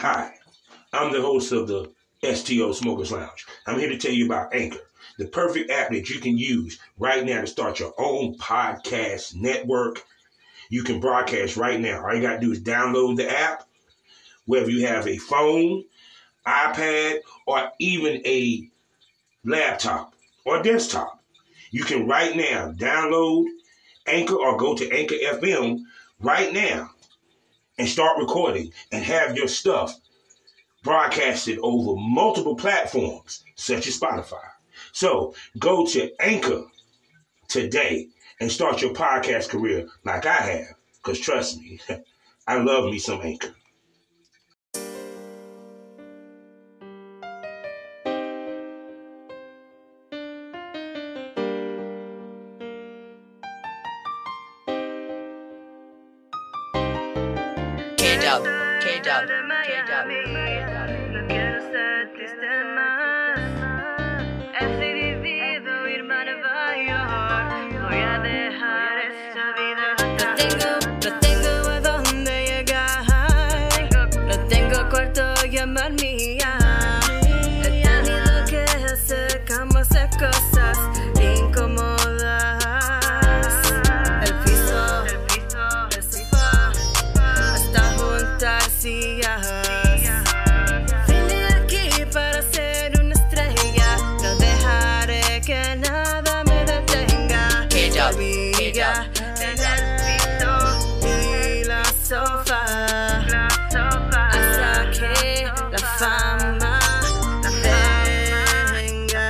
Hi, I'm the host of the STO Smokers Lounge. I'm here to tell you about Anchor, the perfect app that you can use right now to start your own podcast network. You can broadcast right now. All you got to do is download the app, whether you have a phone, iPad, or even a laptop or desktop. You can right now download Anchor or go to Anchor FM right now and start recording and have your stuff broadcasted over multiple platforms such as Spotify. So go to Anchor today and start your podcast career like I have, because trust me, I love me some Anchor. K-Dub. No quiero ser triste más. He decidido irme a Nueva York. Voy a dejar esta vida. No tengo a dónde llegar. No tengo cuarto y amar mía. He tenido que hacer cambios de cosas incómodas. El piso, el sofá, hasta juntar sillas. Vine aquí para ser una estrella. No dejaré que nada me detenga. Hormiga en el piso y la sofá. Hasta que la fama venga.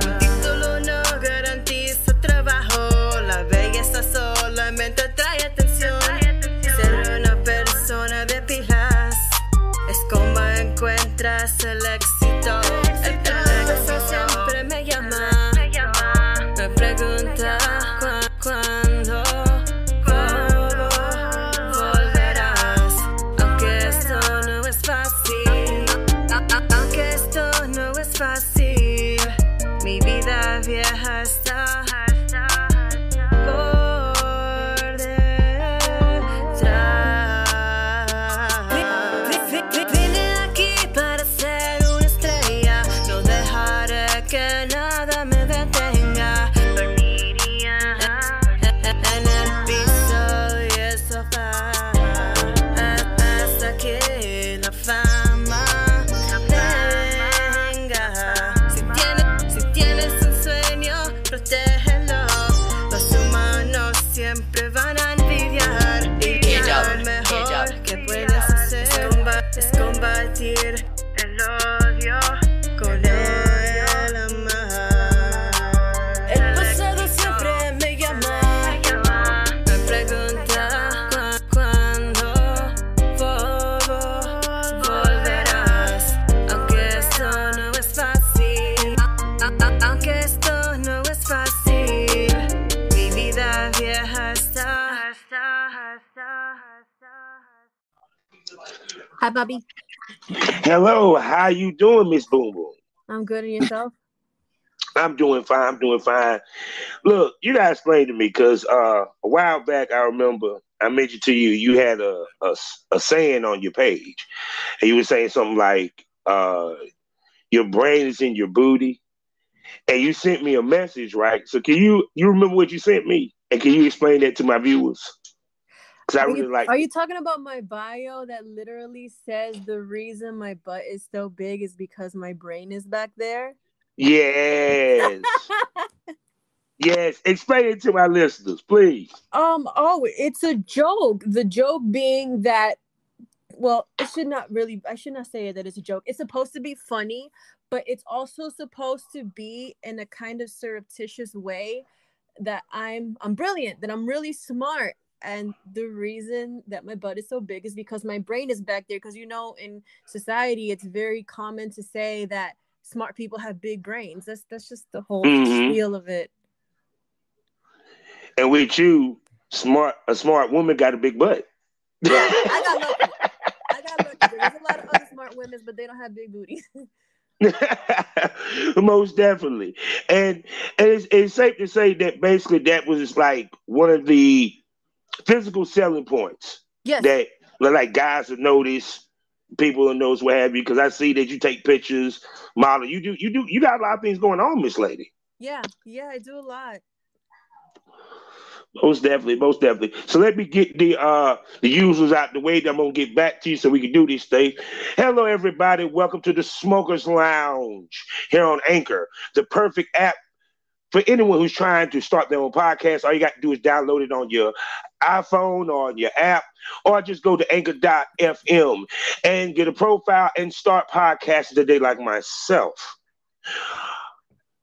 Un título no garantiza trabajo. La belleza solamente trae atención. Ser una persona de pilas es como encuentras el éxito. El éxito siempre me llama. Me pregunta cuándo volverás. Aunque esto no es fácil. Aunque esto no es fácil. Mi vida vieja está por detrás. Vine aquí para ser una estrella. No dejaré que nada me detenga. Dormiría en el piso y el sofá hasta que la fama venga. Si tienes un sueño, protégelo. Los humanos siempre van a envidiar. Y lo mejor que puedes hacer es combatir el odio con el amar. El pasado siempre me llama. Me pregunta cuándo volverás. Aunque esto no es fácil. Aunque esto no es fácil. Mi vida vieja está. Hi, Bobby. Hello, how you doing, Miss Boom Boom? I'm good, and yourself? I'm doing fine. Look, you gotta explain to me, because a while back I remember I mentioned to you, you had a saying on your page, and you were saying something like your brain is in your booty, and you sent me a message, right? So can you remember what you sent me, and can you explain that to my viewers? Because I really like. Are you talking about my bio that literally says the reason my butt is so big is because my brain is back there? Yes. Yes, explain it to my listeners, please. It's a joke. The joke being that, well, I should not say that it's a joke. It's supposed to be funny, but it's also supposed to be in a kind of surreptitious way that I'm brilliant, that I'm really smart. And the reason that my butt is so big is because my brain is back there. Because, in society, it's very common to say that smart people have big brains. That's just the whole feel of it. And with you, a smart woman got a big butt. Yeah, I got lucky. There's a lot of other smart women, but they don't have big booties. Most definitely. And it's safe to say that basically that was like one of the physical selling points. Yes. That like guys would notice people and those what have you, because I see that you take pictures, model. You got a lot of things going on, Miss Lady. Yeah, I do a lot. Most definitely, most definitely. So let me get the users out the way. Then I'm gonna get back to you so we can do this thing. Hello, everybody. Welcome to the Smokers Lounge here on Anchor, the perfect app for anyone who's trying to start their own podcast. All you got to do is download it on your iPhone or on your app, or just go to anchor.fm and get a profile and start podcasting today like myself.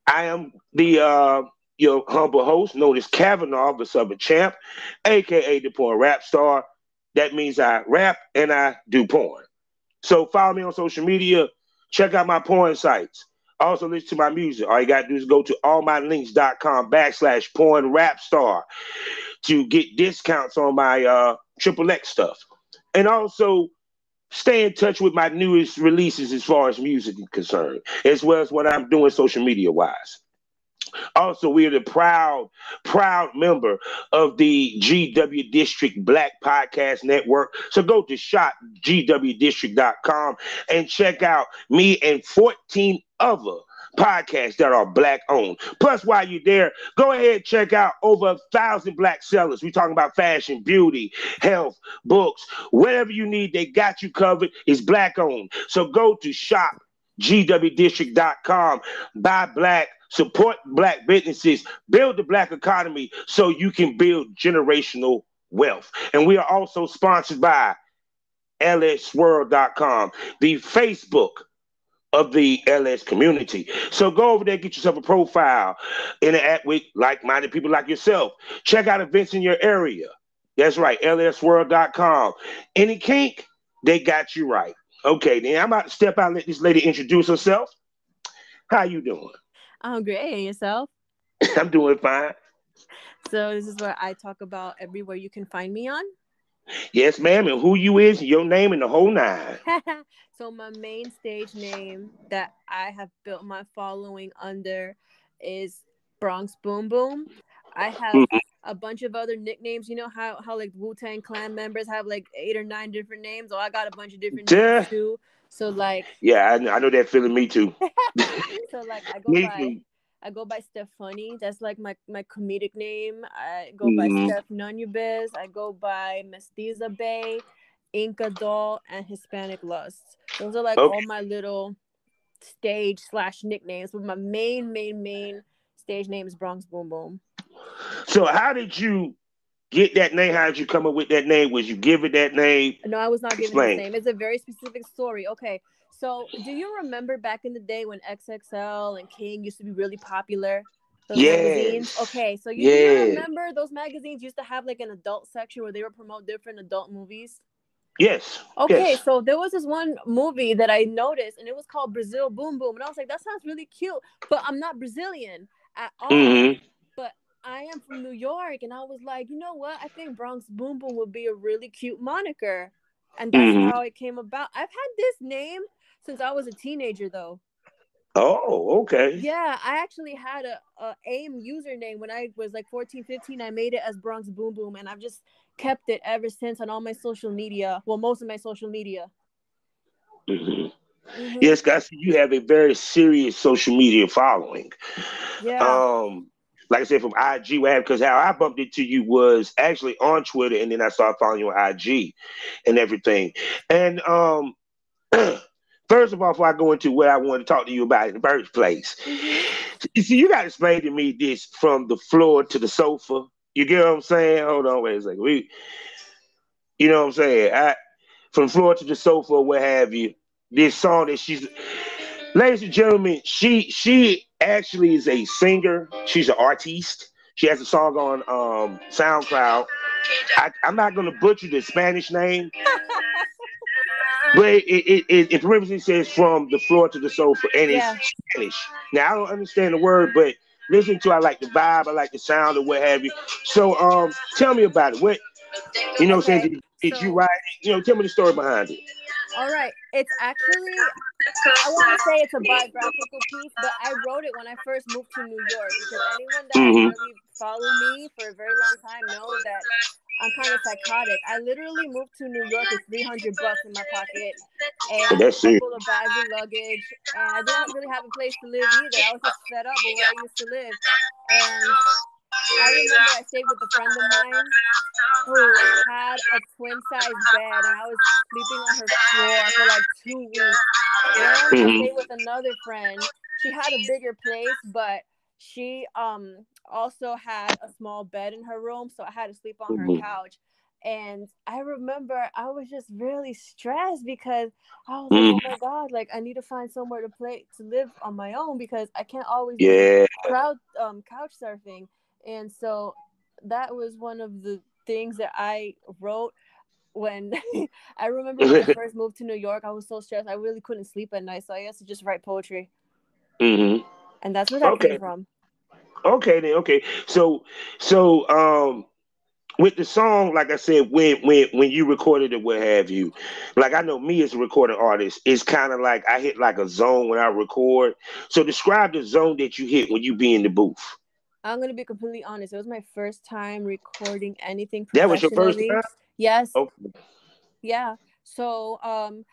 I am the your humble host, known as Kavanaugh, the Southern Champ, aka the porn rap star. That means I rap and I do porn. So follow me on social media. Check out my porn sites. Also listen to my music. All you got to do is go to allmylinks.com/porn rap star to get discounts on my Triple X stuff. And also stay in touch with my newest releases as far as music is concerned, as well as what I'm doing social media wise. Also, we are the proud member of the GW District Black Podcast Network. So go to shopgwdistrict.com and check out me and 14 other podcasts that are black owned. Plus, while you're there, go ahead and check out over 1,000 black sellers. We're talking about fashion, beauty, health, books, whatever you need, they got you covered. It's black owned. So go to shopgwdistrict.com, buy black, support black businesses, build the black economy so you can build generational wealth. And we are also sponsored by lsworld.com, the Facebook of the LS community. So go over there, get yourself a profile, interact with like-minded people like yourself. Check out events in your area. That's right, lsworld.com. Any kink, they got you right. Okay, then I'm about to step out and let this lady introduce herself. How you doing? I'm great. And yourself? I'm doing fine. So this is where I talk about everywhere you can find me on. Yes, ma'am. And who you is, your name, and the whole nine. So my main stage name that I have built my following under is Bronx Boom Boom. I have a bunch of other nicknames. You know how like Wu-Tang Clan members have like 8 or 9 different names? Oh, I got a bunch of different names too. So like, yeah, I know that feeling. Me too. So like I go by Stephanie. That's like my comedic name. I go by Steph Nunubis. I go by Mestiza Bay, Inca Doll, and Hispanic Lust. Those are like all my little stage / nicknames. But my main stage name is Bronx Boom Boom. So how did you get that name? How did you come up with that name? Was you given that name? No, I was not given this name. It's a very specific story. Okay. So, do you remember back in the day when XXL and King used to be really popular? Those magazines? Okay, so you remember those magazines used to have like an adult section where they would promote different adult movies? Yes. Okay, yes. So there was this one movie that I noticed, and it was called Brazil Boom Boom. And I was like, that sounds really cute, but I'm not Brazilian at all. But I am from New York, and I was like, you know what? I think Bronx Boom Boom would be a really cute moniker. And that's how it came about. I've had this name since I was a teenager, though. Oh, okay. Yeah, I actually had a AIM username when I was like 14, 15. I made it as Bronx Boom Boom, and I've just kept it ever since on all my social media. Well, most of my social media. Yes, guys, you have a very serious social media following. Yeah. Like I said, from IG, because how I bumped into you was actually on Twitter, and then I started following you on IG and everything. And first of all, before I go into what I want to talk to you about in the first place, you see, you got to explain to me this from the floor to the sofa. You get what I'm saying? Hold on, wait a second. You know what I'm saying? From floor to the sofa, or what have you. This song that ladies and gentlemen, she actually is a singer. She's an artiste. She has a song on SoundCloud. I'm not going to butcher the Spanish name, but it originally says from the floor to the sofa, and it's Spanish. Now I don't understand the word, but listen to I like the vibe, I like the sound, or what have you. So tell me about it. What saying? Did you write it? Tell me the story behind it. All right. It's actually, I want to say it's a biographical piece, but I wrote it when I first moved to New York, because anyone that has really followed me for a very long time knows that I'm kind of psychotic. I literally moved to New York with $300 in my pocket and a That's it. couple of bags of luggage, and I didn't really have a place to live either. I was just fed up with where I used to live, and I remember I stayed with a friend of mine who had a twin size bed, and I was sleeping on her floor for like 2 weeks. Then I Mm-hmm. stayed with another friend. She had a bigger place, but she also had a small bed in her room, so I had to sleep on her Mm-hmm. couch. And I remember I was just really stressed because I was like, Mm-hmm. oh my God, like I need to find somewhere to live on my own because I can't always be Yeah. couch surfing. And so that was one of the things that I wrote when I remember when I first moved to New York. I was so stressed. I really couldn't sleep at night. So I used to just write poetry. Mm-hmm. And that's where that came Okay. from. Okay then. Okay. So with the song, like I said, when you recorded it, what have you, like I know me as a recording artist, it's kind of like I hit like a zone when I record. So describe the zone that you hit when you be in the booth. I'm going to be completely honest. It was my first time recording anything That was your first professionally. time? Yes. Okay. Yeah. So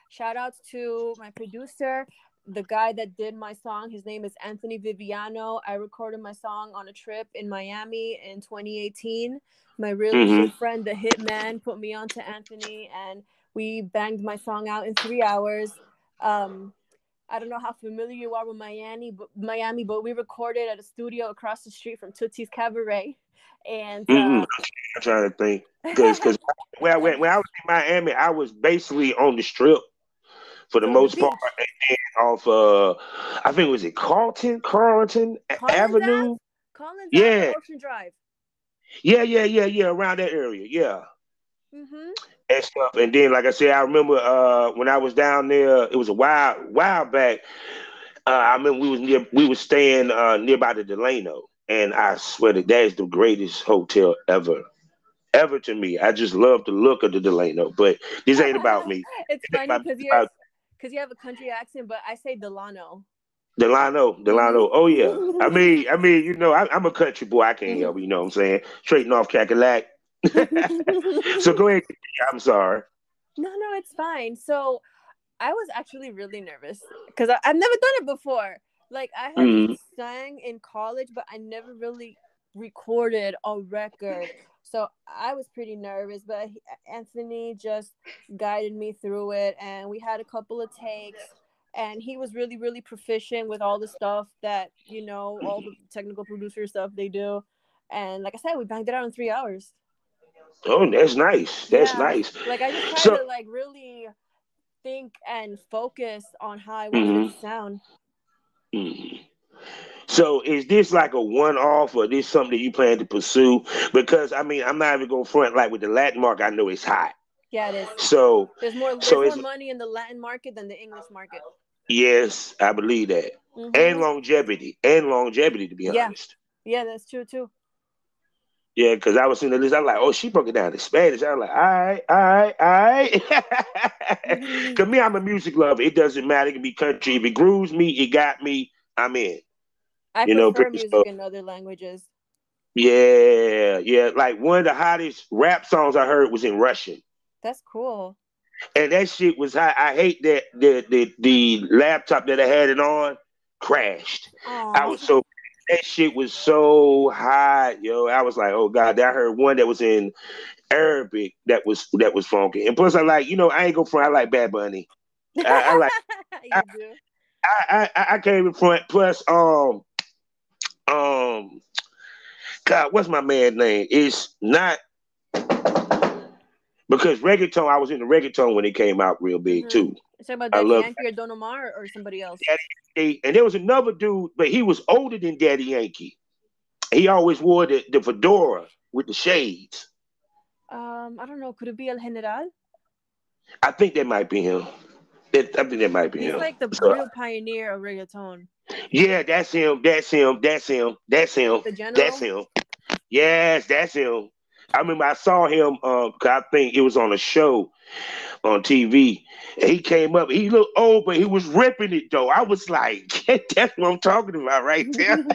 shout outs to my producer, the guy that did my song. His name is Anthony Viviano. I recorded my song on a trip in Miami in 2018. My really Mm-hmm. good friend, the Hitman, put me on to Anthony, and we banged my song out in 3 hours. I don't know how familiar you are with Miami, but we recorded at a studio across the street from Tootsie's Cabaret, and Mm-hmm. I'm trying to think because when I was in Miami, I was basically on the strip for the so on the most part, beach, and then off I think was it Carlton Collins Avenue. Ave, Collins Ave, Yeah, or Ocean Drive. yeah, around that area, yeah, Mm-hmm. and stuff. And then, like I said, I remember when I was down there, it was a while back. I remember we was staying nearby the Delano, and I swear that is the greatest hotel ever to me. I just love the look of the Delano, but this ain't about me. It's It funny ain't about because you have a country accent, but I say Delano. Delano. Oh yeah. I'm a country boy. I can't help it. You know what I'm saying? Straight North Cackalack. So go ahead. I'm sorry. No, it's fine. So I was actually really nervous because I've never done it before. Like I had Mm-hmm. sang in college, but I never really recorded a record. So I was pretty nervous, but Anthony just guided me through it, and we had a couple of takes. And he was really, really proficient with all the stuff that all the technical producer stuff they do. And like I said, we banged it out in 3 hours. Oh, that's nice. That's Yeah, nice. like I just tried So, to like really think and focus on how I wanted it mhm, to sound. mhm. So is this like a one-off, or this something that you plan to pursue? Because I mean, I'm not even going front like with the Latin market. I know it's hot. Yeah, it is. So, There's more. so There's more it's money in the Latin market than the English market. yes, I believe that, Mm-hmm. and longevity, to be Yeah, honest. yeah, that's true too. Yeah, because I was seeing the list. I'm like, oh, she broke it down in Spanish. I was like, all right. Because me, I'm a music lover. It doesn't matter. It can be country. If it grooves me, it got me. I'm in. I prefer Pretty so. music in other languages. Yeah. Like one of the hottest rap songs I heard was in Russian, That's cool. and that shit was hot. I hate that the laptop that I had it on crashed. I Aw. was so that shit was so hot, yo. I was like, oh god. Then I heard one that was in Arabic that was funky. And plus, I like, I ain't go front. I like Bad Bunny. I like. I, You do. I can't even front. Plus, um, God, what's my man name? It's not because reggaeton. I was in the reggaeton when it came out real big Mm-hmm. too. You talking about I Daddy love Yankee or Don Omar or somebody else? Daddy Yankee. And there was another dude, but he was older than Daddy Yankee. He always wore the fedora with the shades. I don't know. Could it be El General? I think that might be him. I think that might be He's him. like the So, real pioneer of reggaeton. yeah, that's him. That's him. That's him. That's him. The That's General. him. Yes, that's him. I remember I saw him. 'Cause I think it was on a show on TV. And he came up. He looked old, but he was ripping it though. I was like, that's what I'm talking about right there.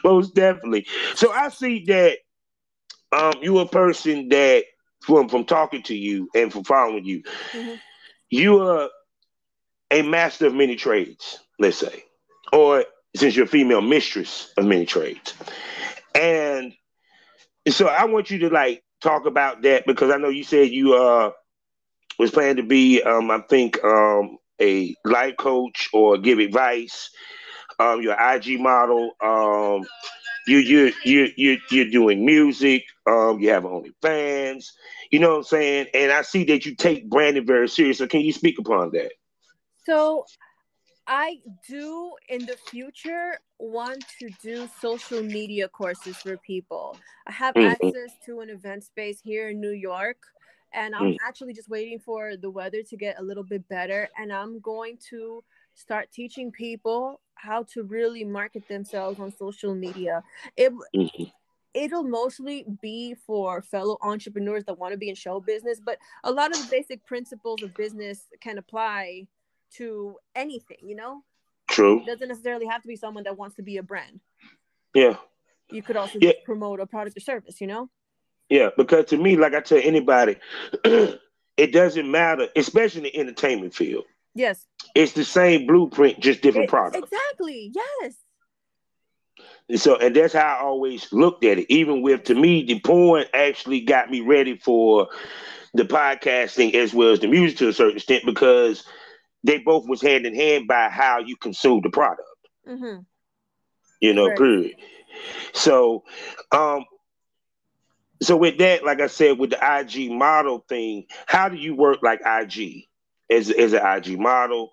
Most definitely. So I see that you a person that from talking to you and from following you, Hmm. you are a master of many trades, let's say, or since you're a female mistress of many trades. And so I want you to like talk about that because I know you said you was planning to be I think a life coach or give advice. Your IG model. You're doing music. You have OnlyFans. You know what I'm saying? And I see that you take branding very serious. So can you speak upon that? So I do in the future want to do social media courses for people. I have Mm-hmm, access to an event space here in New York, and I'm actually just waiting for the weather to get a little bit better. And I'm going to start teaching people how to really market themselves on social media. It mm-hmm. it'll mostly be for fellow entrepreneurs that want to be in show business, but a lot of the basic principles of business can apply to anything, you know? True. Doesn't necessarily have to be someone that wants to be a brand. Yeah. You could also Yeah. just promote a product or service, you know? Yeah. Because to me, like I tell anybody, it doesn't matter, especially in the entertainment field. Yes. It's the same blueprint, just different product. Exactly. Yes. And that's how I always looked at it. Even with to Yes. me, the porn actually got me ready for the podcasting as well as the music to a certain extent because they both was hand in hand by how you consume the product. Mm-hmm. Correct. Period. So, um, so with that, like I said, with the IG model thing, how do you work like IG as an IG model?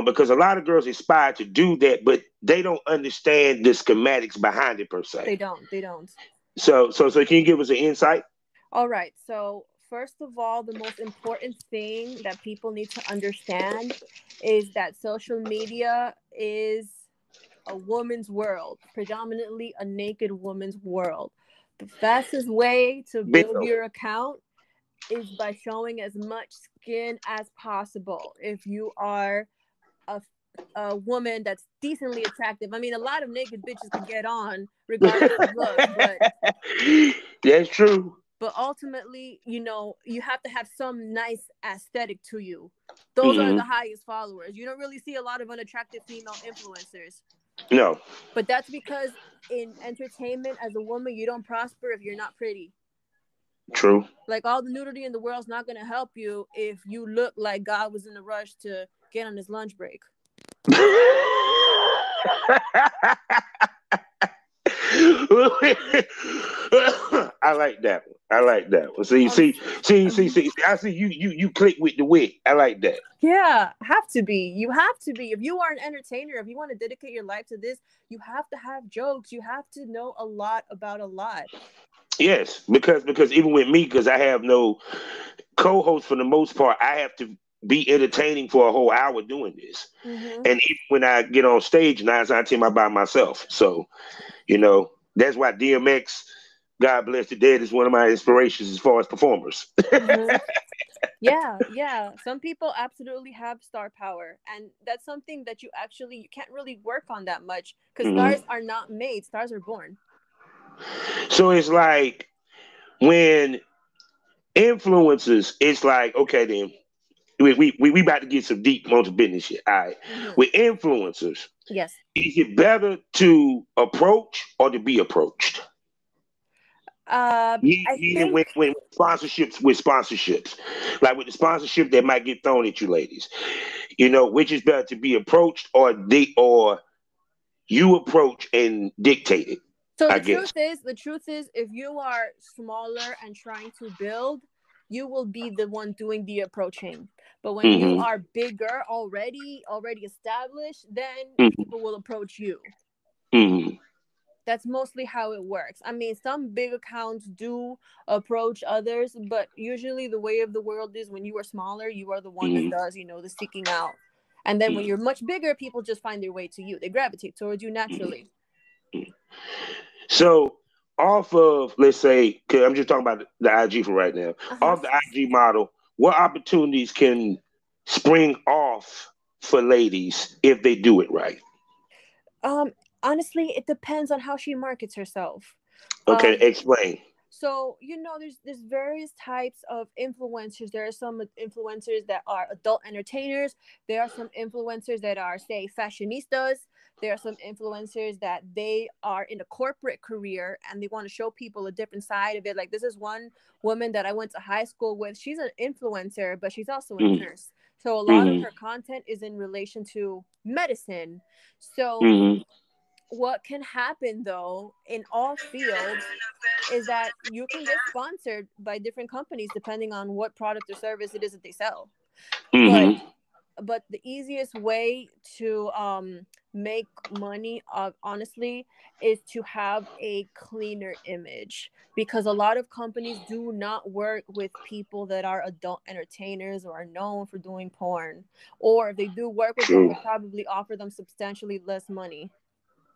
Because a lot of girls aspire to do that, but they don't understand the schematics behind it per se. They don't. They don't. So can you give us an insight? All right. So, first of all, the most important thing that people need to understand is that social media is a woman's world, predominantly a naked woman's world. The fastest way to build Bingo. your account is by showing as much skin as possible. If you are a, a woman that's decently attractive, I mean, a lot of naked bitches could get on regardless of looks, That's true. but ultimately, you know, you have to have some nice aesthetic to you. Those are Hmm. the highest followers. You don't really see a lot of unattractive female influencers. No, But that's because in entertainment, as a woman, you don't prosper if you're not pretty. true. Like all the nudity in the world's not going to help you if you look like God was in a rush to get on his lunch break. I like that one. I like that one. See, Um, see, see, see, um, see. I see you click with the wit. I like that. yeah, have to be. You have to be. If you are an entertainer, if you want to dedicate your life to this, you have to have jokes. You have to know a lot about a lot. Yes, because even with me, because I have no co-host for the most part, I have to be entertaining for a whole hour doing this. Mm-hmm. And even when I get on stage, 9 times out of 10, I'm by myself. So that's why DMX, God bless the dead, is one of my inspirations as far as performers. Mm-hmm. Yeah, yeah. Some people absolutely have star power, and that's something that you can't really work on that much because Hmm. stars are not made, stars are born. So it's like when influencers, it's like, okay, then we about to get some deep onto business here. All right. Mm-hmm. With influencers, Yes. is it better to approach or to be approached? I Meaning think when sponsorships, like with the sponsorship that might get thrown at you ladies, which is better to be approached or you approach and dictate it, so. I The guess. truth is, if you are smaller and trying to build, you will be the one doing the approaching. But when you Hmm. are bigger, already established, then Hmm. people will approach you. Hmm. That's mostly how it works. I mean, some big accounts do approach others, but usually the way of the world is when you are smaller, you are the one that Hmm. does, the seeking out. And then when you're much bigger, people just find their way to you. They gravitate towards you naturally. So off of, let's say, because I'm just talking about the IG for right now, Uh-huh. off the IG model, what opportunities can spring off for ladies if they do it right? Um, Honestly, it depends on how she markets herself. Okay, Um, explain. So, there's various types of influencers. There are some influencers that are adult entertainers. There are some influencers that are, say, fashionistas. There are some influencers that they are in a corporate career and they want to show people a different side of it. Like, this is one woman that I went to high school with. She's an influencer, but she's also a nurse. So a lot of her content is in relation to medicine. So what can happen, though, in all fields is that you can get sponsored by different companies depending on what product or service it is that they sell. But the easiest way to make money, honestly, is to have a cleaner image, because a lot of companies do not work with people that are adult entertainers or are known for doing porn. Or if they do work with them, they'll probably offer them substantially less money.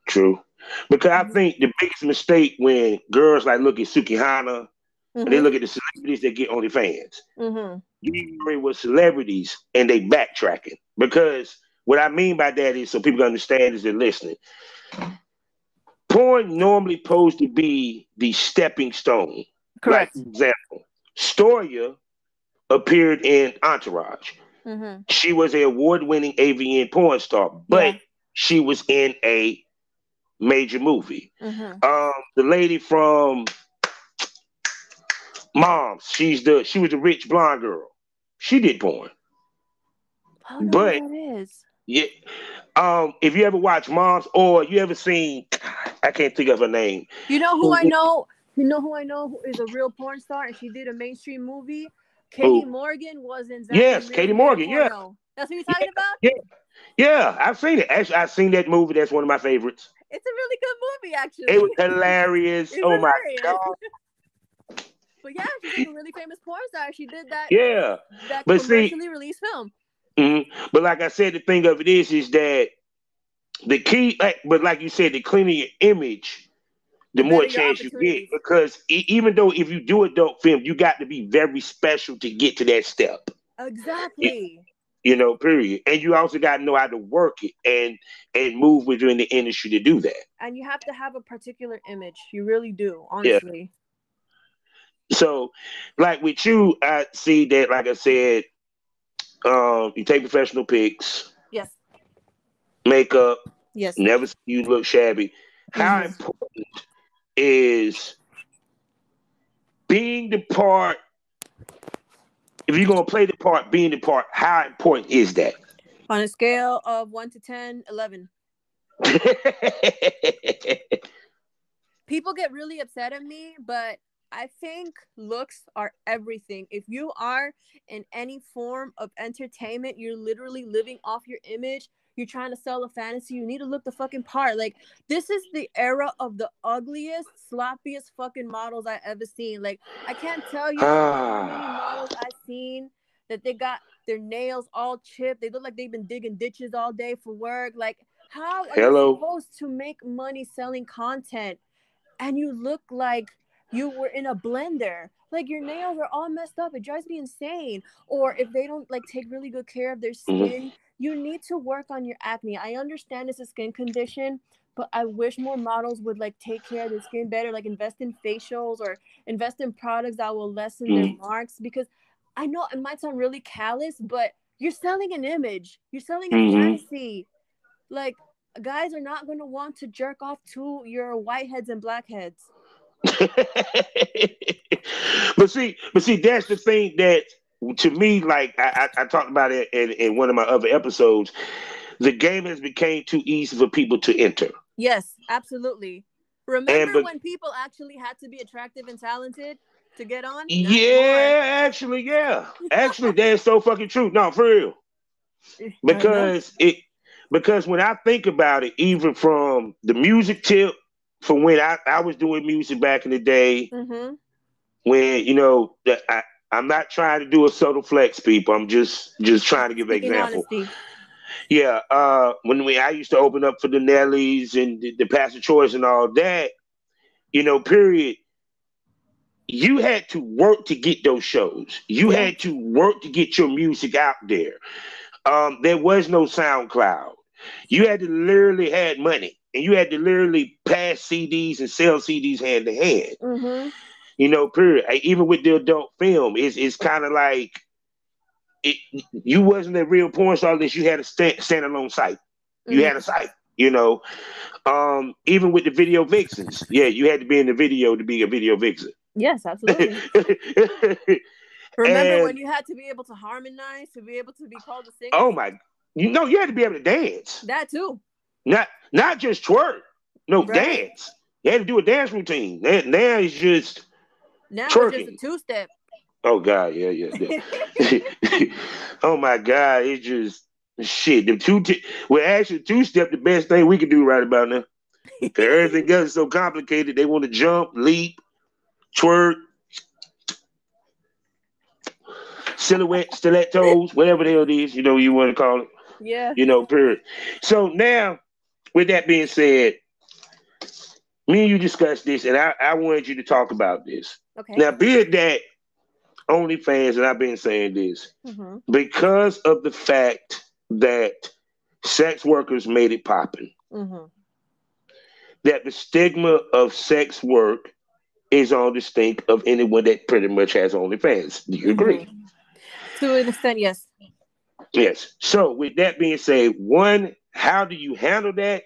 True. Because I think the biggest mistake when girls like look at Sukihana and they look at the celebrities that get OnlyFans. You agree with celebrities and they backtracking. Because what I mean by that is, so people can understand as they're listening, porn normally supposed to be the stepping stone. Correct. Like, for example, Storia appeared in Entourage. She was an award-winning AVN porn star, but she was in a major movie. The lady from Moms, she was the rich blonde girl. She did porn. I don't know but what that is. Yeah, if you ever watch Moms or you ever seen, I can't think of her name. You know who I know? You know who I know who is a real porn star and she did a mainstream movie? Katie Morgan was in Zack Yes, Katie Morgan. Yeah, that's what you're talking about. Yeah, I've seen it. Actually, I've seen that movie. That's one of my favorites. It's a really good movie, actually. It was hilarious. It's oh hilarious. My god! But yeah, she's like a really famous porn star. She did that. Yeah, that commercially released film. But like I said, the thing of it is that the key, like you said, the cleaner your image, the more chance you get. Because even though if you do adult film, you got to be very special to get to that step. Exactly. Period. And you also got to know how to work it and move within the industry to do that. And you have to have a particular image. You really do, honestly. Yeah. So, like with you, I see that, like I said, you take professional pics. Yes. Makeup. Yes. Never see you look shabby. How important is being the part? If you're going to play the part, being the part, how important is that? On a scale of 1 to 10, 11. People get really upset at me, but I think looks are everything. If you are in any form of entertainment, you're literally living off your image. You're trying to sell a fantasy. You need to look the fucking part. Like, this is the era of the ugliest, sloppiest fucking models I ever seen. Like, I can't tell you how many models I've seen that they got their nails all chipped. They look like they've been digging ditches all day for work. Like, how are you supposed to make money selling content and you look like you were in a blender? Like, your nails are all messed up. It drives me insane. Or if they don't take really good care of their skin, you need to work on your acne. I understand it's a skin condition, but I wish more models would take care of their skin better, invest in facials or invest in products that will lessen their marks. Because I know it might sound really callous, but you're selling an image. You're selling a fantasy. Guys are not going to want to jerk off to your whiteheads and blackheads. but see, that's the thing that, to me, I talked about it in one of my other episodes. The game has become too easy for people to enter. Yes, absolutely. Remember when people actually had to be attractive and talented to get on? Actually, that's so fucking true. No, for real. Because when I think about it, even from the music tip, from when I was doing music back in the day, when I'm not trying to do a subtle flex, people. I'm just trying to give an example. Honesty. Yeah, when I used to open up for the Nellies and the Pastor Choice and all that, period. You had to work to get those shows. You had to work to get your music out there. There was no SoundCloud. You had to literally had money, and you had to literally pass CDs and sell CDs hand to hand. Period. Even with the adult film, it's kind of like it. You wasn't a real porn star unless you had a standalone site. You had a site. Even with the video vixens, yeah, you had to be in the video to be a video vixen. Yes, absolutely. Remember And when you had to be able to harmonize to be able to be called a singer? oh my, you had to be able to dance. That too. Not just twerk. No, Right. dance. You had to do a dance routine. Now it's just twerking. It's just a two-step. Oh God, yeah. Oh my God, it's just shit. Actually, two-step the best thing we can do right about now. Everything else is so complicated. They want to jump, leap, twerk, silhouette, stilettos, whatever the hell it is, you want to call it. Yeah. Period. So now, with that being said, me and you discussed this, and I wanted you to talk about this. Okay. Now, be it that OnlyFans, and I've been saying this, because of the fact that sex workers made it popping, that the stigma of sex work is on the stink of anyone that pretty much has OnlyFans. Do you agree? To an extent, yes. Yes. So, with that being said, one, how do you handle that?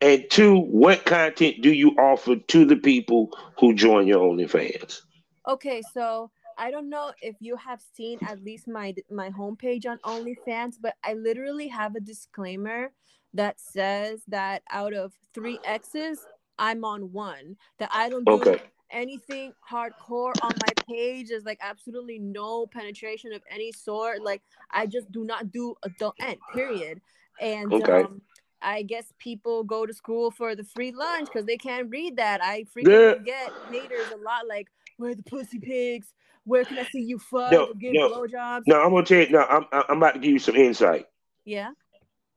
And two, what content do you offer to the people who join your OnlyFans? Okay, so I don't know if you have seen at least my homepage on OnlyFans, but I literally have a disclaimer that says that out of 3 X's, I'm on 1. That I don't do anything hardcore on my page. There's like absolutely no penetration of any sort. Like I just do not do adult end, period. And I guess people go to school for the free lunch because they can't read that. I frequently get haters a lot like, where are the pussy pigs? Where can I see you fuck or give blowjobs? No, I'm gonna tell you. No, I'm about to give you some insight. Yeah.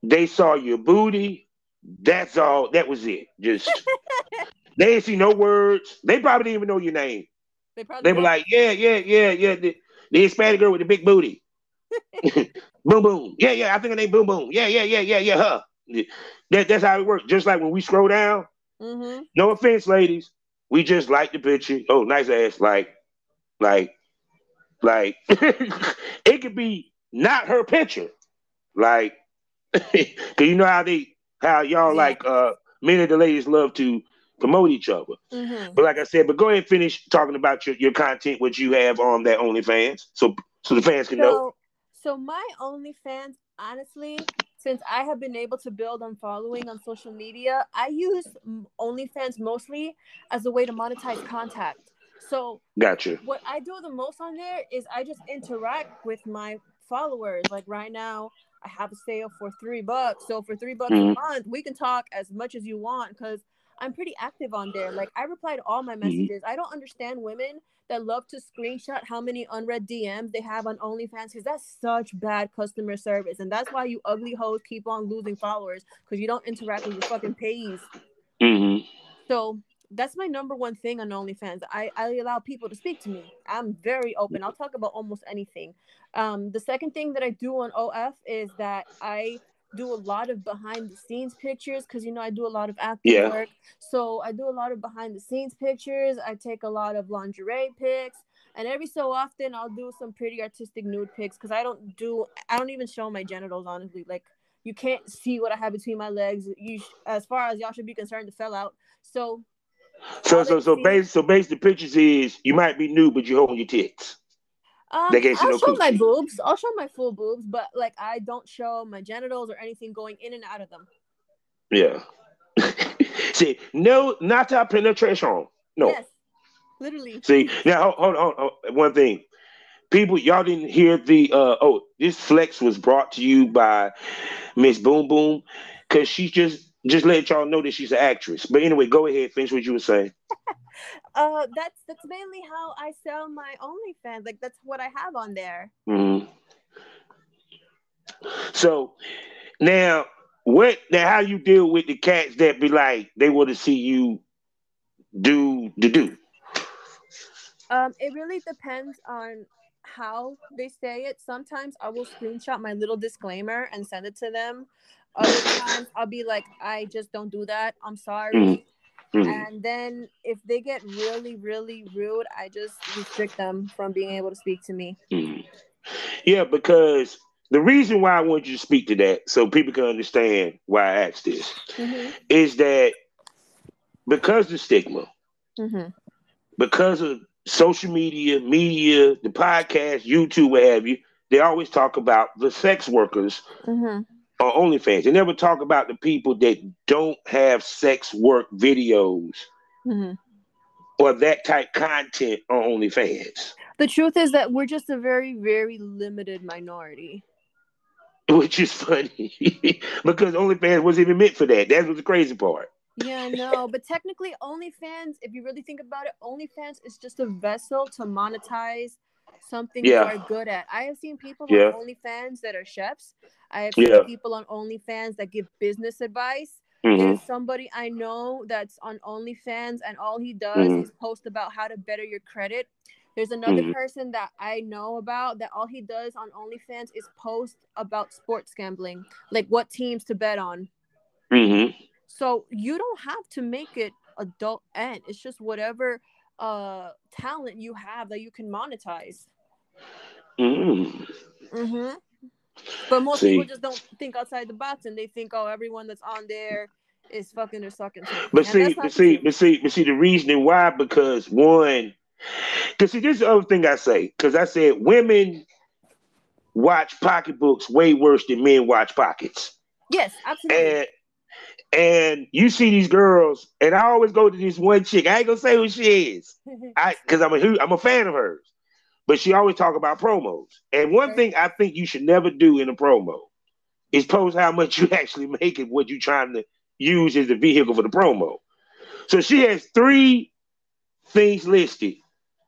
They saw your booty. That's all. That was it. Just they didn't see no words. They probably didn't even know your name. They were like, yeah. The Hispanic girl with the big booty. Boom boom. Yeah. I think her name Boom Boom. Yeah. Her. That's how it works. Just like when we scroll down. No offense, ladies. We just like the picture. Oh, nice ass. Like. It could be not her picture. Like, cause you know how y'all like many of the ladies love to promote each other. But like I said, go ahead and finish talking about your content, what you have on that OnlyFans, so the fans can know. So my OnlyFans, honestly, since I have been able to build on following on social media, I use OnlyFans mostly as a way to monetize contact. So gotcha. What I do the most on there is I just interact with my followers. Like right now, I have a sale for $3. So for $3 a month, we can talk as much as you want because I'm pretty active on there. Like I reply to all my messages. I don't understand women that love to screenshot how many unread DMs they have on OnlyFans because that's such bad customer service. And that's why you ugly hoes keep on losing followers because you don't interact with your fucking payees. So that's my number one thing on OnlyFans. I allow people to speak to me. I'm very open. I'll talk about almost anything. The second thing that I do on OF is that I do a lot of behind the scenes pictures because I do a lot of acting work. So I do a lot of behind the scenes pictures. I take a lot of lingerie pics, and every so often I'll do some pretty artistic nude pics because I don't even show my genitals, honestly. Like you can't see what I have between my legs. As far as y'all should be concerned, it fell out. So basically the pictures is you might be nude, but you're holding your tits. I'll show my boobs. I'll show my full boobs, but like I don't show my genitals or anything going in and out of them. Yeah. See, no, not our penetration. No. Yes, literally. See, now hold on. One thing. People, y'all didn't hear this flex was brought to you by Miss Boom Boom because she just let y'all know that she's an actress. But anyway, go ahead, finish what you were saying. That's mainly how I sell my OnlyFans. Like that's what I have on there. So now how you deal with the cats that be like they want to see you do the do? It really depends on how they say it. Sometimes I will screenshot my little disclaimer and send it to them. Other times I'll be like, I just don't do that. I'm sorry. Mhm. And then if they get really, really rude, I just restrict them from being able to speak to me. Mhm. Yeah, because the reason why I want you to speak to that, so people can understand why I asked this, Mm-hmm. is that because the stigma, Mm-hmm. because of social media, the podcast, YouTube, what have you, they always talk about the sex workers Mm-hmm. on OnlyFans. They never talk about the people that don't have sex work videos Mm-hmm. or that type content on OnlyFans, The truth is that we're just a very, very limited minority. which is funny because OnlyFans wasn't even meant for that. That was the crazy part. Yeah, no, but technically, OnlyFans, if you really think about it, OnlyFans is just a vessel to monetize something you Yeah, are good at. I have seen people on yeah, OnlyFans that are chefs. I have seen yeah. people on OnlyFans that give business advice. Hmm. There's somebody I know that's on OnlyFans, and all he does Hmm. is post about how to better your credit. There's another Hmm. person that I know about that all he does on OnlyFans is post about sports gambling, like what teams to bet on. Hmm. So you don't have to make it adult end. It's just whatever talent you have that you can monetize. Hmm. Mm-hmm. But most people See, just don't think outside the box, and they think, oh, everyone that's on there is fucking or sucking something, but and that's see, but not the see, truth. but see, but see, the reasoning why, because one, because see, this is the other thing I say, because I said women watch pocketbooks way worse than men watch pockets. Yes, absolutely. And and you see these girls, and I always go to this one chick. I ain't gonna say who she is, because I'm a fan of hers. But she always talk about promos. And one Okay. thing I think you should never do in a promo is post how much you actually make and what you're trying to use as the vehicle for the promo. So she has three things listed.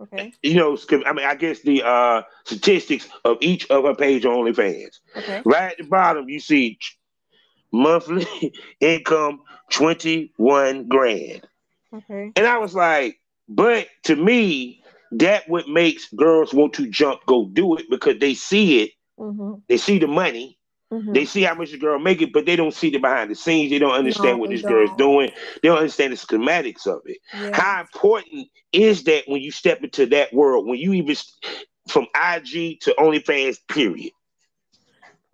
Okay. You know, I mean, I guess the statistics of each of her page on OnlyFans. Okay. Right at the bottom, you see monthly income 21 grand. Okay. And I was like, but to me, that what makes girls want to jump, go do it because they see it, Mm-hmm. they see the money, Mm-hmm. they see how much the girl make it, but they don't see the behind the scenes. They don't No, understand what they this girl's don't. doing. They don't understand the schematics of it. Yeah. How important is that when you step into that world, when you even from IG to OnlyFans, period?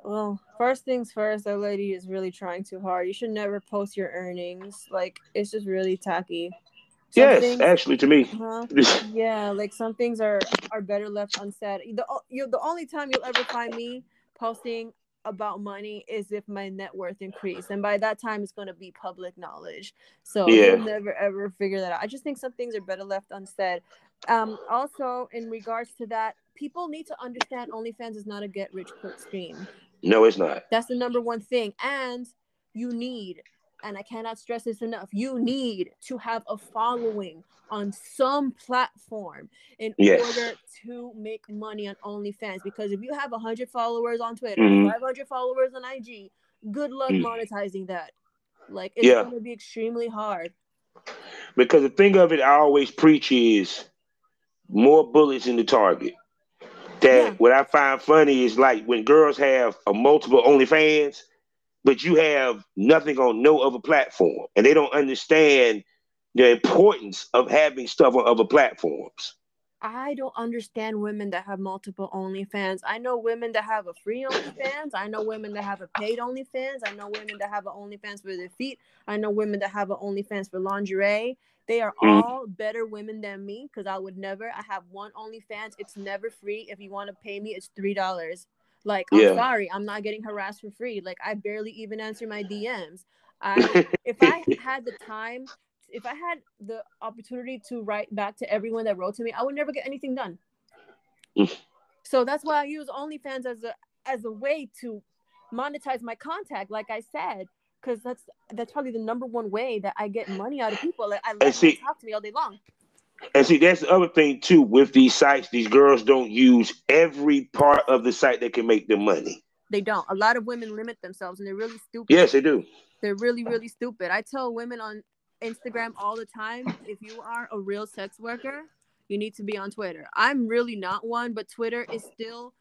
Well, first things first, that lady is really trying too hard. You should never post your earnings. Like, it's just really tacky. Some Yes, things, actually, to me. huh? Yeah, like some things are better left unsaid. The only time you'll ever find me posting about money is if my net worth increased, and by that time it's going to be public knowledge. So you'll Yeah, never ever figure that out. I just think some things are better left unsaid. Also, in regards to that, people need to understand OnlyFans is not a get rich quick scheme. no, it's not. That's the number one thing. And you need, and I cannot stress this enough, you need to have a following on some platform in Yes. order to make money on OnlyFans. Because if you have 100 followers on Twitter, Hmm. 500 followers on IG, good luck monetizing that. Like, it's Yeah, going to be extremely hard. because the thing of it, I always preach is more bullets in the target. That Yeah. what I find funny is like when girls have a multiple OnlyFans, but you have nothing on no other platform, and they don't understand the importance of having stuff on other platforms. I don't understand women that have multiple OnlyFans. I know women that have a free OnlyFans. I know women that have a paid OnlyFans. I know women that have an OnlyFans for their feet. I know women that have an OnlyFans for lingerie. They are Mm, all better women than me because I would never. I have one OnlyFans. It's never free. If you want to pay me, it's $3. Like, I'm yeah. sorry, I'm not getting harassed for free. Like, I barely even answer my DMs. If I had the time, if I had the opportunity to write back to everyone that wrote to me, I would never get anything done. So that's why I use OnlyFans as a way to monetize my contact, like I said, because that's probably the number one way that I get money out of people. Like, I and let men see, talk to me all day long. and see, that's the other thing too. With these sites, these girls don't use every part of the site that can make them money. They don't. A lot of women limit themselves, and they're really stupid. Yes, they do. They're really, really stupid. I tell women on Instagram all the time, if you are a real sex worker, you need to be on Twitter. I'm really not one, but Twitter is still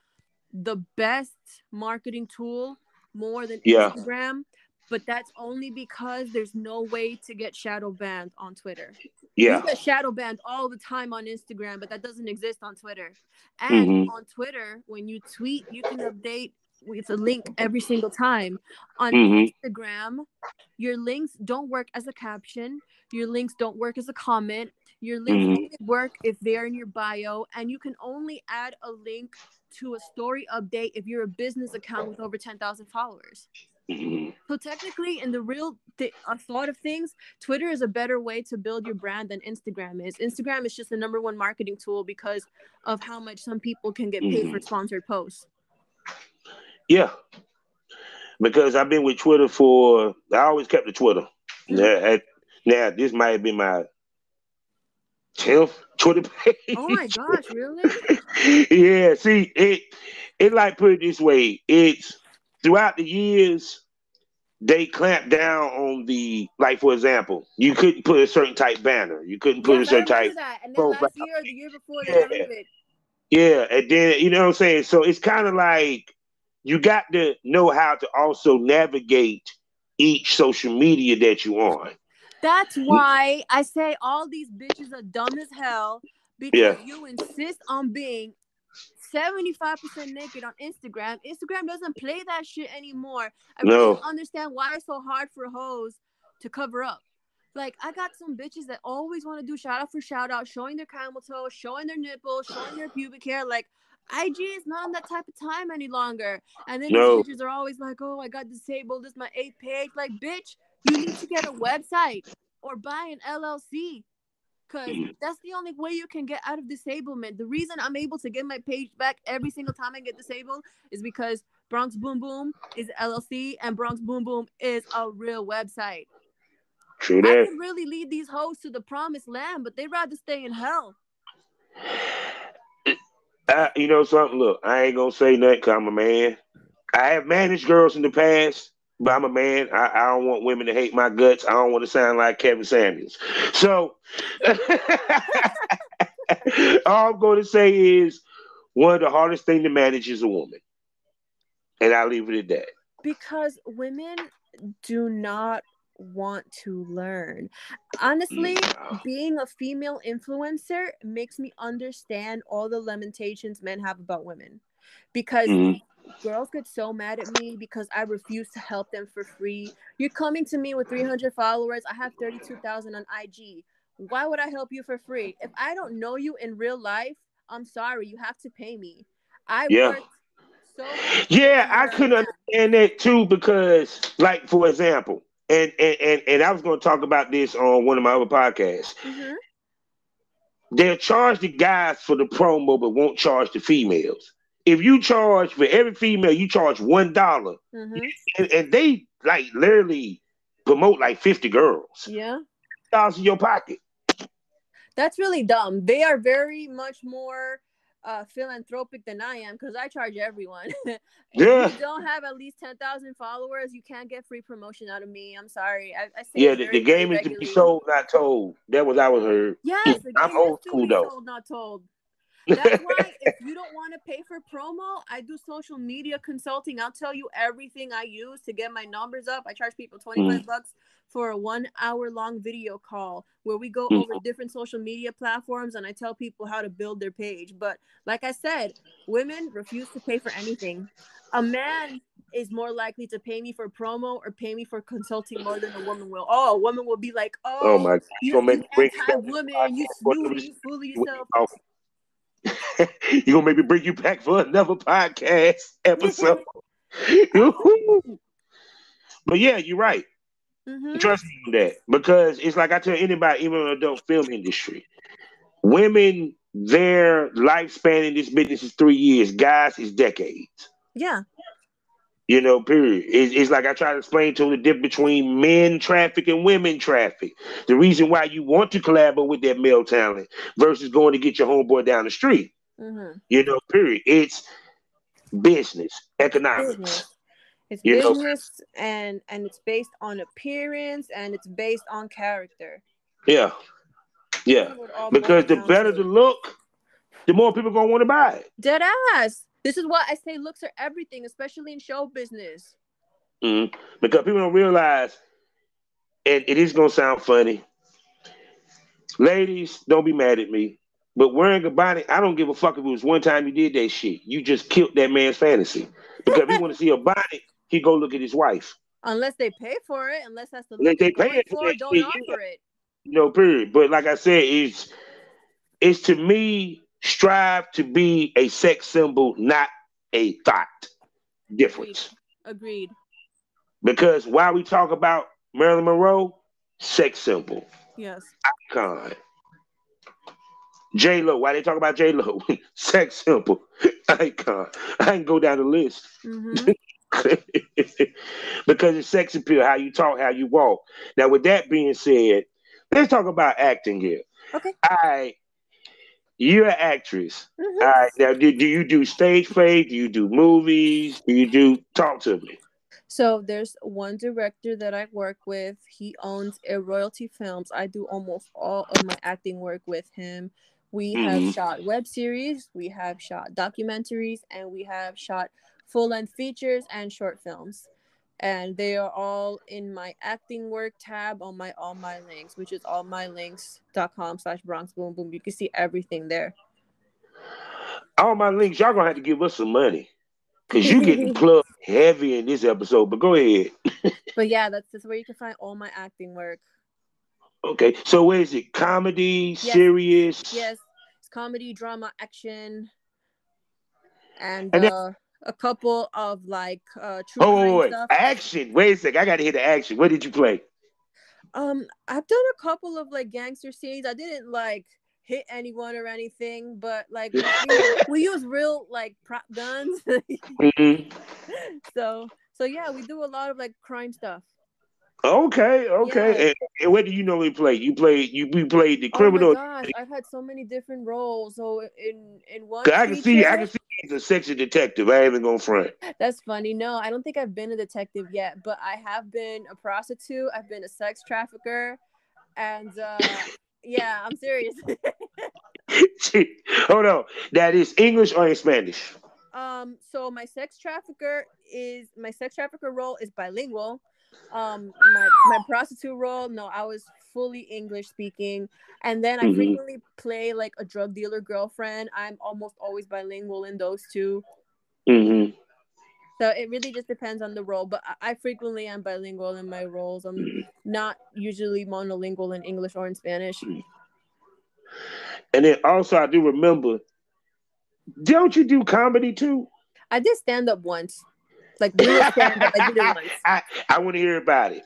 the best marketing tool, more than Yeah. Instagram. but that's only because there's no way to get shadow banned on Twitter. Yeah. You get shadow banned all the time on Instagram, but that doesn't exist on Twitter. And Mm-hmm. on Twitter, when you tweet, you can update with a link every single time. On Mm-hmm. Instagram, your links don't work as a caption. Your links don't work as a comment. Your links Mm-hmm. only work if they're in your bio, and you can only add a link to a story update if you're a business account with over 10,000 followers. Mm-hmm. So technically, in the real thought of things, Twitter is a better way to build your brand than Instagram is. Instagram is just the number one marketing tool because of how much some people can get paid for sponsored posts. Yeah. Because I've been with Twitter I always kept the Twitter. Now, this might have been my 10th Twitter page. Oh my gosh, really? Yeah, see, it like, put it this way, it's throughout the years, they clamped down on like, for example, you couldn't put a certain type banner. You couldn't put a Yes, I certain remember type that. And then profile. last year or the year before, they Yeah. got rid of it. Yeah, and then, you know what I'm saying? So it's kind of like you got to know how to also navigate each social media that you're on. That's why I say all these bitches are dumb as hell because you insist on being 75% naked on Instagram. Instagram doesn't play that shit anymore. I really don't understand why it's so hard for hoes to cover up. Like, I got some bitches that always want to do shout out for shout out, showing their camel toe, showing their nipples, showing their pubic hair. Like, IG is not on that type of time any longer. And then these bitches are always like, oh, I got disabled. This is my 8th page. Like, bitch, you need to get a website or buy an LLC. Because that's the only way you can get out of disablement. The reason I'm able to get my page back every single time I get disabled is because Bronx Boom Boom is LLC and Bronx Boom Boom is a real website. True that. I could really lead these hoes to the promised land, but they'd rather stay in hell. You know something? Look, I ain't going to say nothing because I'm a man. I have managed girls in the past, but I'm a man. I don't want women to hate my guts. I don't want to sound like Kevin Samuels. So all I'm going to say is one of the hardest things to manage is a woman. And I'll leave it at that. Because women do not want to learn. Honestly, being a female influencer makes me understand all the lamentations men have about women. Because girls get so mad at me because I refuse to help them for free. You're coming to me with 300 followers. I have 32,000 on IG. Why would I help you for free? If I don't know you in real life, I'm sorry. You have to pay me. I worked so hard. Yeah, I couldn't understand that too because, like, for example, and I was going to talk about this on one of my other podcasts. They'll charge the guys for the promo, but won't charge the females. If you charge for every female, you charge $1, and they like literally promote like 50 girls. Yeah, $1 in your pocket. That's really dumb. They are very much more philanthropic than I am because I charge everyone. If you don't have at least 10,000 followers, you can't get free promotion out of me. I'm sorry. I say the game is to be sold, not told. That was I was heard. Yes, the game I'm old is to school be though. sold, not told. That's why if you don't want to pay for promo, I do social media consulting. I'll tell you everything I use to get my numbers up. I charge people $25 for a 1 hour long video call where we go over different social media platforms and I tell people how to build their page. But like I said, women refuse to pay for anything. A man is more likely to pay me for promo or pay me for consulting more than a woman will. Oh, a woman will be like, oh my God. You anti-woman, you snooty, you fool yourself. You're gonna maybe bring you back for another podcast episode. But yeah, you're right. Trust me on that. Because it's like I tell anybody, even in the adult film industry, women, their lifespan in this business is 3 years. Guys is decades. Yeah. You know, period. It's like I try to explain to them the difference between men traffic and women traffic. The reason why you want to collaborate with that male talent versus going to get your homeboy down the street. You know, period. It's business, economics. It's business and it's based on appearance and it's based on character. Yeah. Yeah. Because the better the look, the more people gonna want to buy it. Dead ass. This is why I say looks are everything, especially in show business. Because people don't realize, and it is gonna sound funny. Ladies, don't be mad at me. But wearing a bonnet, I don't give a fuck if it was one time you did that shit. You just killed that man's fantasy. Because if he want to see a bonnet, he go look at his wife. Unless they pay for it, unless that's the look Like they you're pay going for for, that don't shit, offer it. period. But like I said, it's to me strive to be a sex symbol, not a thought Agreed. difference. Agreed. Because while we talk about Marilyn Monroe, sex symbol, Yes. icon. J Lo, why they talk about J Lo? Sex symbol, icon. I can go down the list. Mm-hmm. Because it's sex appeal, how you talk, how you walk. Now, with that being said, let's talk about acting here. Okay. All right, you're an actress. Mm-hmm. All right, now, do you do stage plays? Do you do movies? Do you do, talk to me. So there's one director that I work with. He owns a Royalty Films. I do almost all of my acting work with him. We have Mm-hmm. shot web series, we have shot documentaries, and we have shot full-length features and short films. And they are all in my acting work tab on my all my links, which is allmylinks.com/Bronx Boom Boom. You can see everything there. All my links, y'all gonna have to give us some money. Because you getting plugged heavy in this episode, but go ahead. But yeah, that's where you can find all my acting work. Okay, so where is it? Comedy, Yes. serious? Yes. It's comedy, drama, action, and And then, a couple of like true oh, crime wait, stuff. action. Wait a second, I gotta hear the action. What did you play? I've done a couple of like gangster scenes. I didn't like hit anyone or anything, but like we use real like prop guns. Mhm. So yeah, we do a lot of like crime stuff. Okay, Yeah. okay. And what do you normally play? You played the Oh my criminal. gosh, I've had so many different roles. So in one 'Cause I feature, can see he's a sexy detective. I ain't even gonna front. that's funny. No, I don't think I've been a detective yet, but I have been a prostitute. I've been a sex trafficker, and yeah, I'm serious. Hold on. That is English or in Spanish? So my sex trafficker role is bilingual. My prostitute role, no, I was fully English speaking, and then I Hmm. frequently play like a drug dealer girlfriend. I'm almost always bilingual in those two. Hmm. So it really just depends on the role, but I frequently am bilingual in my roles. I'm not usually monolingual in English or in Spanish. And then also I do remember, don't you do comedy too? I did stand up once, like real stand up. I did it once. I want to hear about it.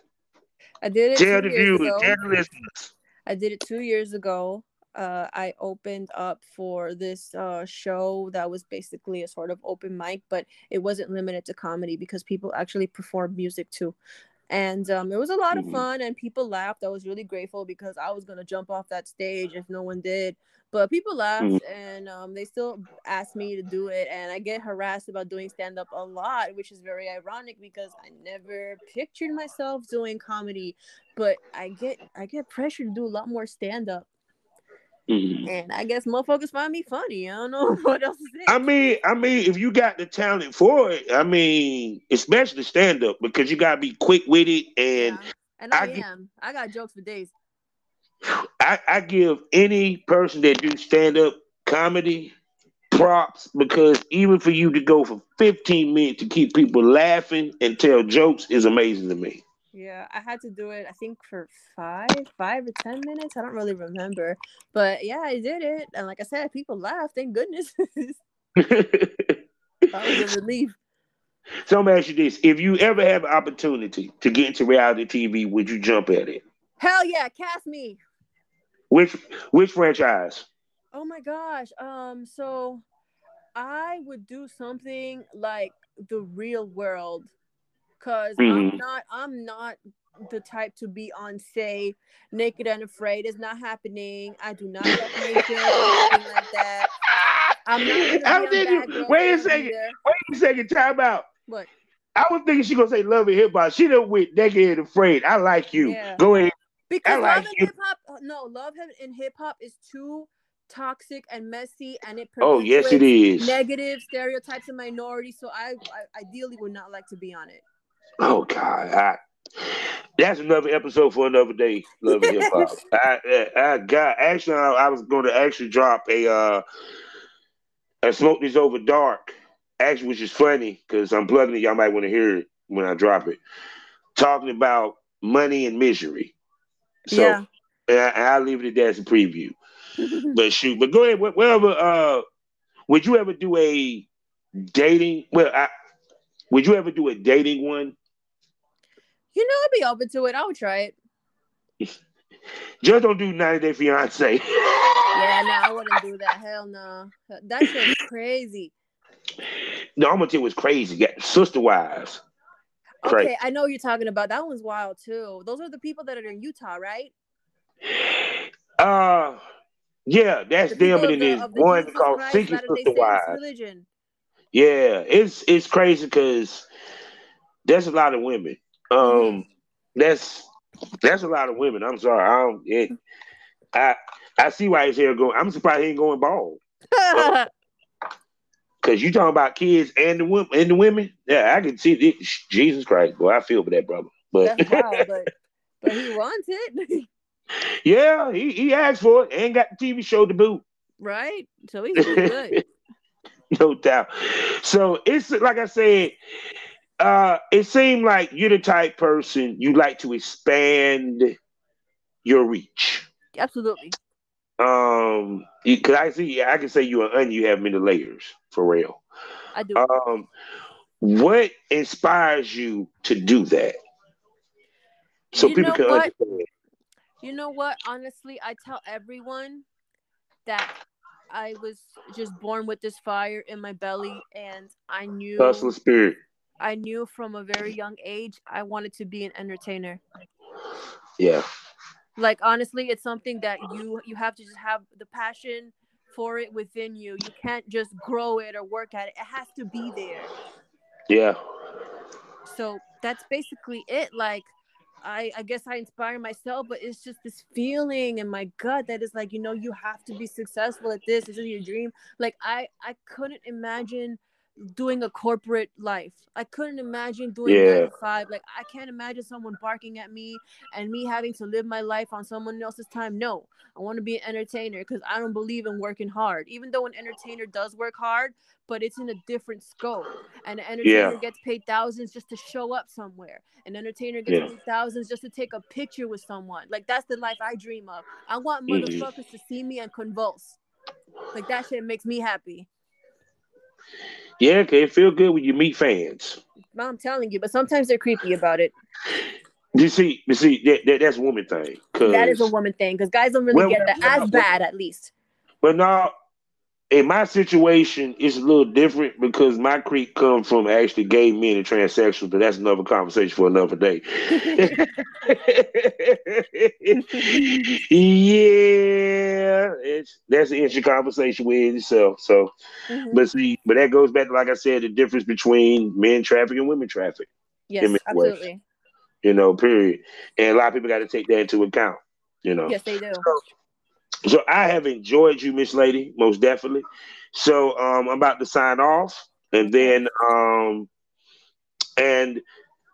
I did it Tell 2 the years viewers, ago. tell the listeners. I did it 2 years ago. I opened up for this show that was basically a sort of open mic, but it wasn't limited to comedy because people actually performed music too. And it was a lot of Mhm. fun and people laughed. I was really grateful because I was going to jump off that stage if no one did. But people Mhm. laughed and they still asked me to do it. And I get harassed about doing stand up a lot, which is very ironic because I never pictured myself doing comedy. But I get pressure to do a lot more stand up. Mhm. And I guess motherfuckers find me funny. I don't know what else to say. I mean, if you got the talent for it, I mean, especially stand up, because you gotta be quick with it, and Yeah. And I I gi- am. I got jokes for days. I give any person that do stand up comedy props, because even for you to go for 15 minutes to keep people laughing and tell jokes is amazing to me. Yeah, I had to do it, I think, for 5 to 10 minutes. I don't really remember. But yeah, I did it. And like I said, people laughed. Thank goodness. That was a relief. So I'm gonna ask you this: if you ever have an opportunity to get into reality TV, would you jump at it? Hell yeah, cast me. Which which franchise? Oh my gosh. So I would do something like the real world. Cause Hmm. I'm not the type to be on say naked and afraid. It's not happening. I do not get naked or anything like that. I'm not gonna be I'm on thinking, Bad Girls wait a Gang second, either. wait a second, time out. But I was thinking she gonna say love and hip hop. She done went naked and afraid. I like you. yeah, Go ahead. I because love like and you. hip hop, no, in hip hop is too toxic and messy, and it Oh yes, it perpetuates is. negative stereotypes of minorities. So I ideally would not like to be on it. Oh God, that's another episode for another day. Love and hip hop. I got actually. I was going to actually drop a smoke this over dark. Actually, which is funny because I'm plugging it. Y'all might want to hear it when I drop it. Talking about money and misery. So, Yeah. I'll leave it at that as a preview. But shoot, but go ahead. Whatever. Would you ever do a dating? Would you ever do a dating one? I'd be open to it. I would try it. Just don't do 90 Day Fiance. Yeah, no, I wouldn't do that. Hell no. That shit's crazy. No, I'm gonna tell you what's crazy. Got sister wives. Crazy. Okay, I know what you're talking about. That one's wild too. Those are the people that are in Utah, right? Uh, yeah, that's The them, people and of then the there's of the one Jesus called Christ Seeking Latter-day Sister Saints Wives. religion. Yeah, it's crazy because that's a lot of women. Mm-hmm. That's a lot of women. I'm sorry. I I see why his hair going. I'm surprised he ain't going bald. Cause you talking about kids and the women. Yeah, I can see it. Jesus Christ, boy, I feel for that brother. But That's wild, but he wants it. yeah, he asked for it and got the TV show to boot. Right? So he's doing good. No doubt. So it's like I said, it seemed like you're the type person you like to expand your reach. Absolutely. Because I can say you're an onion, you have many layers for real. I do. Um, what inspires you to do that? So You people know can what? understand. You know what? Honestly, I tell everyone that I was just born with this fire in my belly, and Hustler spirit. I knew from a very young age I wanted to be an entertainer. Yeah. Like honestly, it's something that you have to just have the passion for it within you. You can't just grow it or work at it. It has to be there. Yeah. So that's basically it. Like I guess I inspire myself, but it's just this feeling in my gut that is like, you have to be successful at this. This is your dream. Like I couldn't imagine doing a corporate life. I couldn't imagine doing nine Yeah. to five. Like I can't imagine someone barking at me and me having to live my life on someone else's time. No, I want to be an entertainer because I don't believe in working hard. Even though an entertainer does work hard, but it's in a different scope. And an Yeah. entertainer gets paid thousands just to show up somewhere. An entertainer gets Yeah. paid thousands just to take a picture with someone. Like that's the life I dream of. I want Mhm. motherfuckers to see me and convulse. Like that shit makes me happy. Yeah, cause it feel good when you meet fans. I'm telling you, but sometimes they're creepy about it. You see, that's a woman thing. That is a Cause woman thing because guys don't really well, get that as bad, at least. but no, in my situation, it's a little different because my creep comes from actually gay men and transsexuals, but that's another conversation for another day. Yeah, that's an interesting conversation with itself. So, Hmm. but that goes back to like I said, the difference between men traffic and women traffic in Yes, many ways. absolutely. Period. And a lot of people got to take that into account. You know. Yes, they do. So I have enjoyed you, Miss Lady, most definitely. So I'm about to sign off, and Okay. then and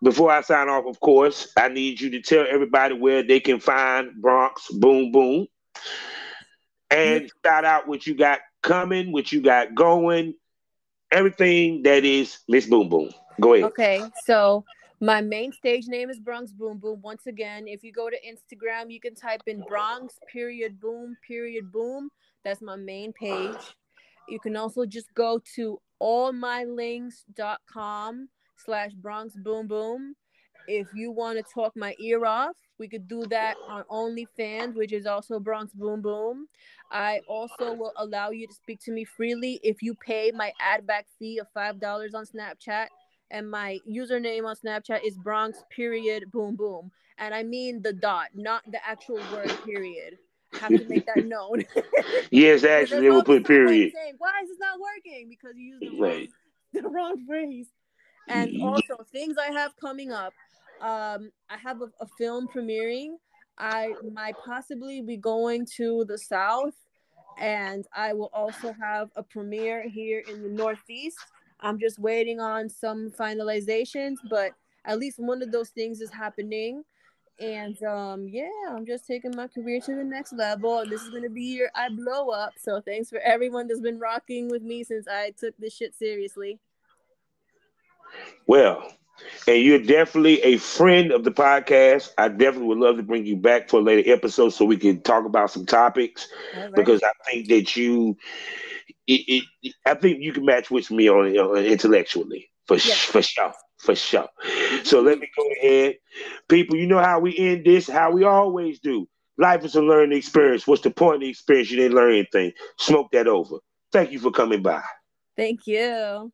before I sign off, of course, I need you to tell everybody where they can find Bronx Boom Boom You and shout out what you got coming, what you got going, everything that is Miss Boom Boom. Go ahead. okay? So my main stage name is Bronx Boom Boom. Once again, if you go to Instagram, you can type in Bronx period boom period boom. That's my main page. You can also just go to allmylinks.com/Bronx Boom Boom. If you want to talk my ear off, we could do that on OnlyFans, which is also Bronx Boom Boom. I also will allow you to speak to me freely if you pay my ad back fee of $5 on Snapchat. And my username on Snapchat is Bronx period boom boom. And I mean the dot, not the actual word period. I have to make that known. Yes, Because actually, there's they will probably put someone period. saying, "Why is this not working?" Because you used the wrong Right. the wrong phrase. And also things I have coming up. I have a film premiering. I might possibly be going to the South, and I will also have a premiere here in the Northeast. I'm just waiting on some finalizations, but at least one of those things is happening. And yeah, I'm just taking my career to the next level, and this is gonna be your I blow up. So thanks for everyone that's been rocking with me since I took this shit seriously. Well, and you're definitely a friend of the podcast. I definitely would love to bring you back for a later episode so we can talk about some topics All right. because I think that I think you can match with me on intellectually Yes. for sure, for sure. So let me go ahead, people. You know how we end this? How we always do. Life is a learning experience. What's the point of the experience? You didn't learn anything. Smoke that over. Thank you for coming by. Thank you.